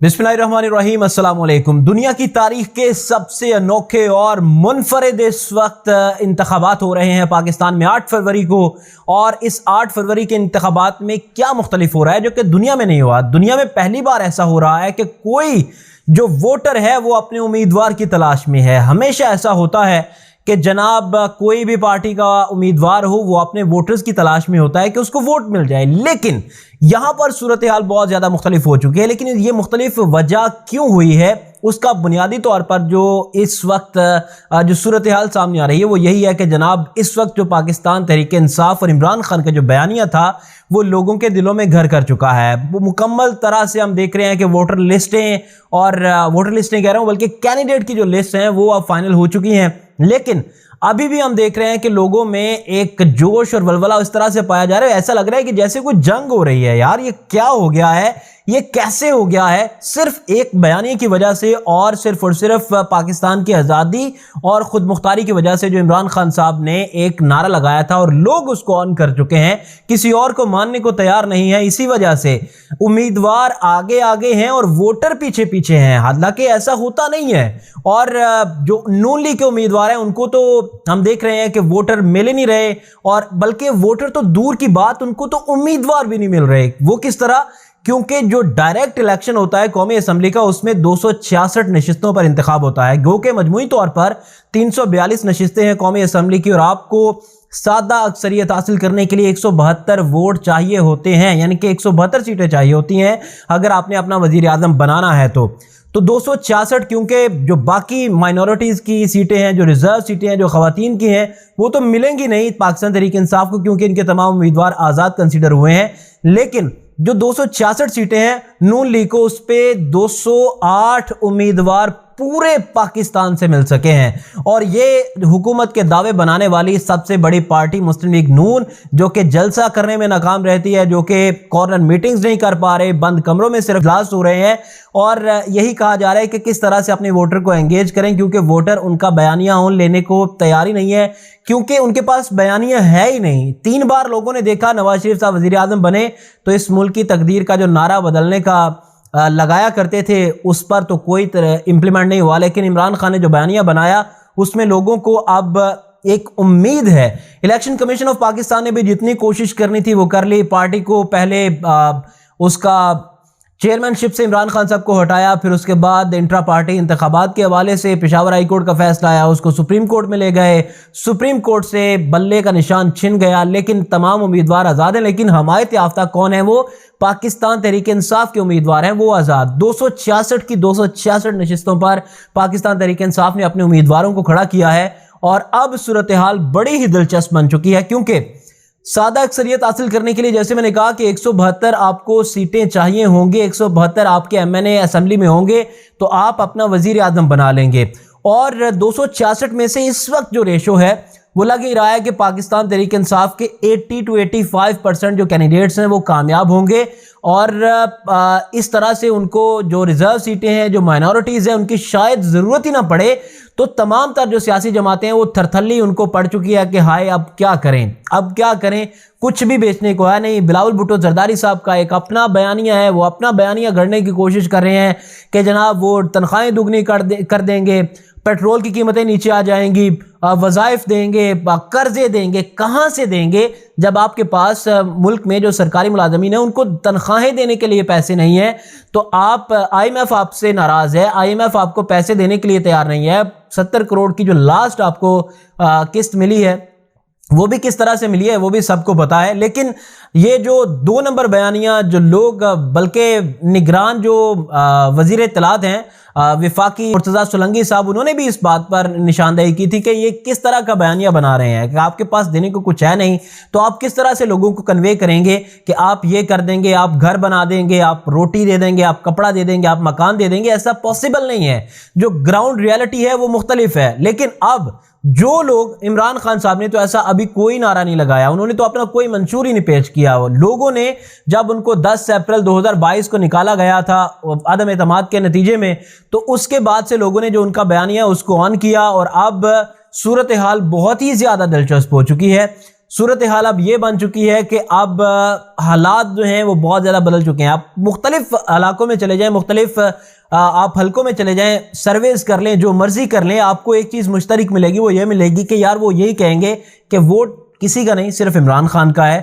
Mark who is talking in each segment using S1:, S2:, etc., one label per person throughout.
S1: बिस्मिल्लाहिर्रहमानिर्रहीम, अस्सलाम वालेकुम। दुनिया की तारीख के सबसे अनोखे और मुनफरिद इस वक्त इंतखाबात हो रहे हैं पाकिस्तान में 8 फरवरी को। और इस 8 फरवरी के इंतखाबात में क्या मुख्तलिफ हो रहा है जो कि दुनिया में नहीं हुआ। दुनिया में पहली बार ऐसा हो रहा है कि कोई जो वोटर है वो अपने उम्मीदवार की तलाश में है। हमेशा ऐसा होता है कि जनाब कोई भी पार्टी का उम्मीदवार हो वो अपने वोटर्स की तलाश में होता है कि उसको वोट मिल जाए, लेकिन यहां पर सूरत हाल बहुत ज़्यादा मुख्तलिफ हो चुकी है। लेकिन ये मुख्तलिफ वजह क्यों हुई है उसका बुनियादी तौर पर जो इस वक्त जो सूरत हाल सामने आ रही है वो यही है कि जनाब इस वक्त जो पाकिस्तान तहरीक इंसाफ और इमरान खान का जो बयानिया था वो लोगों के दिलों में घर कर चुका है। वो मुकम्मल तरह से हम देख रहे हैं कि वोटर लिस्टें कह रहा हूँ बल्कि कैंडिडेट की जो लिस्ट हैं वो अब फाइनल हो चुकी हैं। लेकिन अभी भी हम देख रहे हैं कि लोगों में एक जोश और वलवला इस तरह से पाया जा रहा है, ऐसा लग रहा है कि जैसे कोई जंग हो रही है। यार ये क्या हो गया है, ये कैसे हो गया है? सिर्फ एक बयानी की वजह से और सिर्फ पाकिस्तान की आज़ादी और खुद मुख्तारी की वजह से जो इमरान खान साहब ने एक नारा लगाया था और लोग उसको ऑन कर चुके हैं, किसी और को मानने को तैयार नहीं है। इसी वजह से उम्मीदवार आगे आगे हैं और वोटर पीछे पीछे हैं। हालांकि ऐसा होता नहीं है। और जो नून लीग के उम्मीदवार हैं उनको तो हम देख रहे हैं कि वोटर मिल ही नहीं रहे, और बल्कि वोटर तो दूर की बात, उनको तो उम्मीदवार भी नहीं मिल रहे। वो किस तरह? क्योंकि जो डायरेक्ट इलेक्शन होता है कौमी असम्बली का उसमें 266 नशिस्तों पर इंतखाब होता है। गो के मजमूई तौर पर 342 नशिस्तें हैं कौमी असम्बली की, और आपको सादा अक्सरियत हासिल करने के लिए 172 वोट चाहिए होते हैं, यानी कि 172 सीटें चाहिए होती हैं अगर आपने अपना वजीर आज़म बनाना है तो 266, क्योंकि जो बाकी माइनॉरिटीज़ की सीटें हैं, जो रिजर्व सीटें हैं, जो ख़वातीन की हैं, वो तो मिलेंगी नहीं पाकिस्तान तहरीक इंसाफ को, क्योंकि इनके तमाम उम्मीदवार आज़ाद कंसीडर हुए हैं। लेकिन जो 266 सीटें हैं नून लीग को, उस पे 208 उम्मीदवार पूरे पाकिस्तान से मिल सके हैं। और ये हुकूमत के दावे बनाने वाली सबसे बड़ी पार्टी मुस्लिम लीग नून, जो कि जलसा करने में नाकाम रहती है, जो कि कॉर्नर मीटिंग्स नहीं कर पा रहे, बंद कमरों में सिर्फ इजलास हो रहे हैं, और यही कहा जा रहा है कि किस तरह से अपने वोटर को एंगेज करें, क्योंकि वोटर उनका बयानिया ऑन लेने को तैयार ही नहीं है, क्योंकि उनके पास बयानिया है ही नहीं। 3 बार लोगों ने देखा नवाज शरीफ साहब वजीर आज़म बने तो इस मुल्क की तकदीर का जो नारा बदलने का लगाया करते थे उस पर तो कोई तरह इम्प्लीमेंट नहीं हुआ। लेकिन इमरान खान ने जो बयानिया बनाया उसमें लोगों को अब एक उम्मीद है। इलेक्शन कमीशन ऑफ पाकिस्तान ने भी जितनी कोशिश करनी थी वो कर ली। पार्टी को पहले उसका चेयरमैनशिप से इमरान खान साहब को हटाया, फिर उसके बाद इंट्रा पार्टी इंतखाबात के हवाले से पेशावर हाई कोर्ट का फैसला आया, उसको सुप्रीम कोर्ट में ले गए, सुप्रीम कोर्ट से बल्ले का निशान छिन गया। लेकिन तमाम उम्मीदवार आज़ाद हैं। लेकिन हमायत याफ्ता कौन है? वो पाकिस्तान तहरीक इंसाफ के उम्मीदवार हैं, वो आज़ाद। 266 की 266 नशिस्तों पर पाकिस्तान तहरीक इंसाफ ने अपने उम्मीदवारों को खड़ा किया है। और अब सूरत हाल बड़ी ही दिलचस्प बन चुकी है, क्योंकि सादा अक्सरियत हासिल करने के लिए जैसे मैंने कहा कि 172 आपको सीटें चाहिए होंगी, 172 आपके एमएनए असेंबली में होंगे तो आप अपना वजीर आज़म बना लेंगे। और 266 में से इस वक्त जो रेशो है वो लग ही रहा है कि पाकिस्तान तहरीक इंसाफ के 80 to 85% जो कैंडिडेट्स हैं वो कामयाब होंगे। और इस तरह से उनको जो रिजर्व सीटें हैं, जो माइनॉरिटीज़ हैं, उनकी शायद ज़रूरत ही ना पड़े। तो तमाम तर जो सियासी जमातें हैं वो थरथल्ली उनको पड़ चुकी है कि हाय अब क्या करें, अब क्या करें, कुछ भी बेचने को है नहीं। बिलावल भुट्टो जरदारी साहब का एक अपना बयानिया है, वो अपना बयानिया गढ़ने की कोशिश कर रहे हैं कि जनाब वो तनख्वाहें दुगनी कर देंगे, पेट्रोल की कीमतें नीचे आ जाएंगी, वज़ाइफ देंगे, कर्जे देंगे। कहाँ से देंगे जब आपके पास मुल्क में जो सरकारी मुलाजमीन है उनको तनख्वाहें देने के लिए पैसे नहीं है? तो आप IMF आपसे नाराज़ है, IMF आपको पैसे देने के लिए तैयार नहीं है। 70 करोड़ की जो लास्ट आपको किस्त मिली है वो भी किस तरह से मिली है वो भी सबको पता है। लेकिन ये जो 2 नंबर बयानियाँ जो लोग, बल्कि निगरान जो वज़ीर इत्तलात हैं वफाकी मुर्तज़ा सोलंकी साहब, उन्होंने भी इस बात पर निशानदेही की थी कि ये किस तरह का बयानिया बना रहे हैं कि आपके पास देने को कुछ है नहीं, तो आप किस तरह से लोगों को कन्वे करेंगे कि आप ये कर देंगे, आप घर बना देंगे, आप रोटी दे देंगे, आप कपड़ा दे देंगे, आप मकान दे देंगे। ऐसा पॉसिबल नहीं है। जो ग्राउंड रियलिटी है वो मुख्तलिफ है। लेकिन अब जो लोग, इमरान खान साहब ने तो ऐसा अभी कोई नारा नहीं लगाया, उन्होंने तो अपना कोई मंशूर ही नहीं पेश किया। लोगों ने जब उनको 10 अप्रैल 2022 को निकाला गया था अदम एतमाद के नतीजे में, तो उसके बाद से लोगों ने जो उनका बयानिया उसको ऑन किया। और अब सूरत हाल बहुत ही ज़्यादा दिलचस्प हो चुकी है। صورتحال اب یہ بن چکی ہے کہ اب حالات جو ہیں وہ بہت زیادہ بدل چکے ہیں. آپ مختلف علاقوں میں چلے جائیں, مختلف آپ حلقوں میں چلے جائیں, سرویز کر لیں, جو مرضی کر لیں, آپ کو ایک چیز مشترک ملے گی, وہ یہ ملے گی کہ یار وہ یہی کہیں گے کہ ووٹ کسی کا نہیں, صرف عمران خان کا ہے.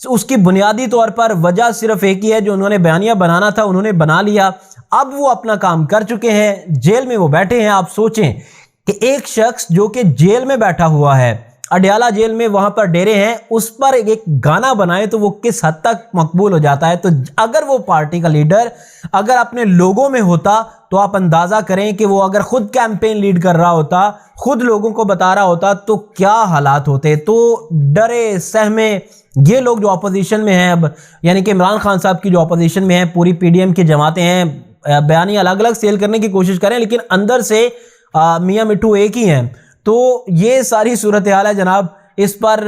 S1: اس کی بنیادی طور پر وجہ صرف ایک ہی ہے, جو انہوں نے بیانیہ بنانا تھا انہوں نے بنا لیا. اب وہ اپنا کام کر چکے ہیں, جیل میں وہ بیٹھے ہیں. آپ سوچیں کہ ایک شخص جو کہ جیل میں بیٹھا ہوا ہے, اڈیالہ جیل میں وہاں پر ڈیرے ہیں, اس پر ایک گانا بنائے تو وہ کس حد تک مقبول ہو جاتا ہے. تو اگر وہ پارٹی کا لیڈر اگر اپنے لوگوں میں ہوتا تو آپ اندازہ کریں کہ وہ اگر خود کیمپین لیڈ کر رہا ہوتا, خود لوگوں کو بتا رہا ہوتا, تو کیا حالات ہوتے. تو ڈرے سہمے یہ لوگ جو اپوزیشن میں ہیں اب, یعنی کہ عمران خان صاحب کی جو اپوزیشن میں ہیں, پوری پی ڈی ایم کی جماعتیں ہیں, بیانیہ الگ الگ سیل کرنے کی کوشش کریں لیکن اندر سے میاں مٹھو ایک ہی ہیں. تو یہ ساری صورتحال ہے جناب. اس پر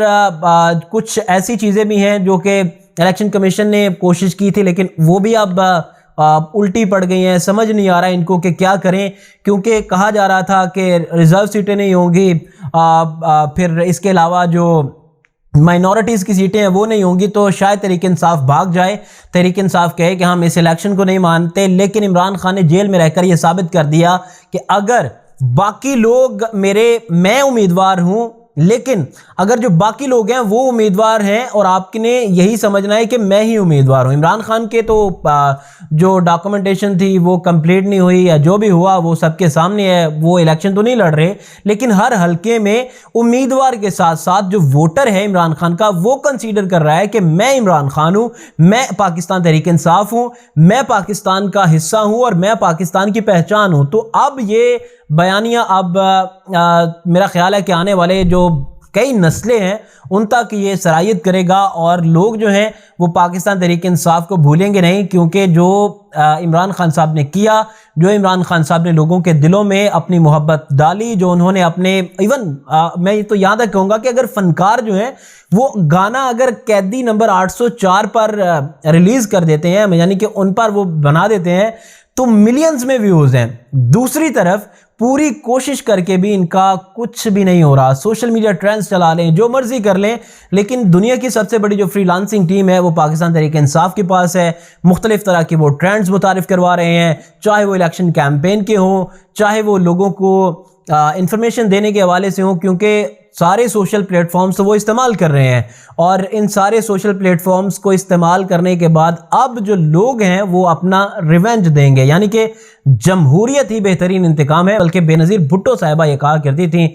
S1: کچھ ایسی چیزیں بھی ہیں جو کہ الیکشن کمیشن نے کوشش کی تھی لیکن وہ بھی اب الٹی پڑ گئی ہیں. سمجھ نہیں آ رہا ان کو کہ کیا کریں, کیونکہ کہا جا رہا تھا کہ ریزرو سیٹیں نہیں ہوں گی, پھر اس کے علاوہ جو مائنورٹیز کی سیٹیں ہیں وہ نہیں ہوں گی, تو شاید تحریک انصاف بھاگ جائے, تحریک انصاف کہے کہ ہم اس الیکشن کو نہیں مانتے. لیکن عمران خان نے جیل میں رہ کر یہ ثابت کر دیا کہ اگر باقی لوگ میں امیدوار ہوں, لیکن اگر جو باقی لوگ ہیں وہ امیدوار ہیں اور آپ نے یہی سمجھنا ہے کہ میں ہی امیدوار ہوں. عمران خان کے تو جو ڈاکومنٹیشن تھی وہ کمپلیٹ نہیں ہوئی, یا جو بھی ہوا وہ سب کے سامنے ہے, وہ الیکشن تو نہیں لڑ رہے, لیکن ہر حلقے میں امیدوار کے ساتھ ساتھ جو ووٹر ہے عمران خان کا وہ کنسیڈر کر رہا ہے کہ میں عمران خان ہوں, میں پاکستان تحریک انصاف ہوں, میں پاکستان کا حصہ ہوں اور میں پاکستان کی پہچان ہوں. تو اب یہ بیانیہ اب میرا خیال ہے کہ آنے والے جو کئی نسلیں ہیں ان تک یہ سرایت کرے گا, اور لوگ جو ہیں وہ پاکستان تحریک انصاف کو بھولیں گے نہیں, کیونکہ جو عمران خان صاحب نے کیا, جو عمران خان صاحب نے لوگوں کے دلوں میں اپنی محبت ڈالی, جو انہوں نے اپنے ایون میں تو یہاں تک کہوں گا کہ اگر فنکار جو ہیں وہ گانا اگر قیدی نمبر 804 پر ریلیز کر دیتے ہیں, یعنی کہ ان پر وہ بنا دیتے ہیں, تو ملینز میں ویوز ہیں. دوسری طرف پوری کوشش کر کے بھی ان کا کچھ بھی نہیں ہو رہا. سوشل میڈیا ٹرینڈز چلا لیں, جو مرضی کر لیں, لیکن دنیا کی سب سے بڑی جو فری لانسنگ ٹیم ہے وہ پاکستان تحریک انصاف کے پاس ہے. مختلف طرح کی وہ ٹرینڈز متعارف کروا رہے ہیں, چاہے وہ الیکشن کیمپین کے ہوں, چاہے وہ لوگوں کو انفارمیشن دینے کے حوالے سے ہوں, کیونکہ سارے سوشل پلیٹ فارمز وہ استعمال کر رہے ہیں. اور ان سارے سوشل پلیٹ فارمز کو استعمال کرنے کے بعد اب جو لوگ ہیں وہ اپنا ریونج دیں گے, یعنی کہ جمہوریت ہی بہترین انتقام ہے. بلکہ بے نظیر بھٹو صاحبہ یہ کہا کرتی تھیں,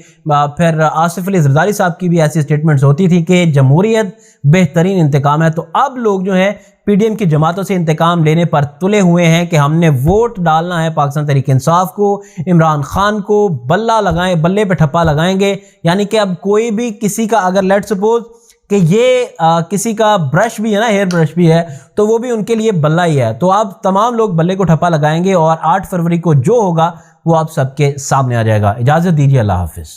S1: پھر آصف علی زرداری صاحب کی بھی ایسی سٹیٹمنٹس ہوتی تھی کہ جمہوریت بہترین انتقام ہے. تو اب لوگ جو ہیں پی ڈی ایم کی جماعتوں سے انتقام لینے پر تلے ہوئے ہیں کہ ہم نے ووٹ ڈالنا ہے پاکستان تحریک انصاف کو, عمران خان کو, بلے پہ ٹھپا لگائیں گے. یعنی کہ اب کوئی بھی کسی کا اگر لیٹ سپوز کہ یہ کسی کا برش بھی ہے نا, ہیئر برش بھی ہے, تو وہ بھی ان کے لیے بلہ ہی ہے. تو اب تمام لوگ بلے کو ٹھپا لگائیں گے اور 8 فروری کو جو ہوگا وہ آپ سب کے سامنے آ جائے گا. اجازت دیجیے, اللہ حافظ.